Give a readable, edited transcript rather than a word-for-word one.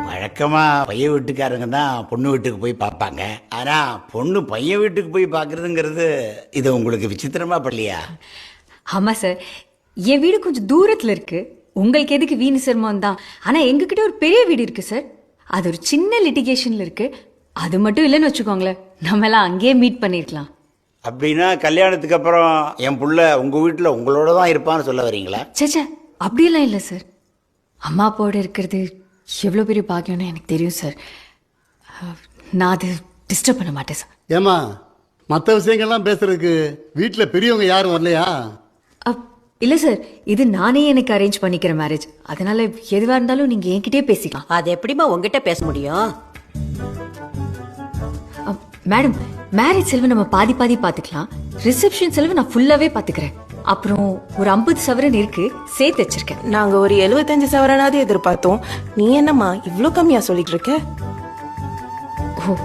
வழக்கமா பையன் வீட்டுக்காரங்க தான் பொண்ணு வீட்டுக்கு போய் பார்ப்பாங்க. ஆனா பொண்ணு பையன் வீட்டுக்கு போய் பார்க்கறதுங்கிறது இது உங்களுக்கு விசித்திரமா படலையா? ஆமா சார், என் வீடு கொஞ்சம் தூரத்துல இருக்கு. உங்களுக்கு எதுக்கு வீண் சிரமம் தான். ஆனா எங்ககிட்ட ஒரு பெரிய வீடு இருக்கு சார். அது ஒரு சின்ன லிட்டிகேஷன்ல இருக்கு. அது மட்டும் இல்லைன்னு வச்சுக்கோங்களேன், நம்ம எல்லாம் அங்கேயே மீட் பண்ணிருக்கலாம். அப்படின்னா கல்யாணத்துக்கு அப்புறம் என் புள்ள உங்க வீட்டுல உங்களோட தான் இருப்பான்னு சொல்ல வரீங்களா? சேச்சே, அப்படியெல்லாம் இல்லை சார். அம்மா அப்பாவோட இருக்கிறது எவ்வளோ பெரிய பாக்கியம்னு எனக்கு தெரியும் சார். நான் அது டிஸ்டர்ப் பண்ண மாட்டேன் சார். ஏமா, மற்ற விஷயங்கள்லாம் பேசுறதுக்கு வீட்டில் பெரியவங்க யாரும் வரலையா? இல்லை சார், இது நானே எனக்கு அரேஞ்ச் பண்ணிக்கிற மேரேஜ். அதனால எதுவாக இருந்தாலும் நீங்கள் என்கிட்டயே பேசிக்கலாம். அது எப்படிமா உங்ககிட்ட பேச முடியும்? மேடம், மேரேஜ் செலவு நம்ம பாதி பாதி பார்த்துக்கலாம். ரிசப்ஷன் செலவு நான் ஃபுல்லாகவே பார்த்துக்கிறேன். அப்புறம் ஒரு 50 சவரன் இருக்கு, சேர்த்து வச்சிருக்கேன். நாங்க ஒரு 75 சவரனாவது எதிர்பார்த்தோம். நீ என்னம்மா இவ்ளோ கம்மியா சொல்லிட்டு இருக்க? ஓ,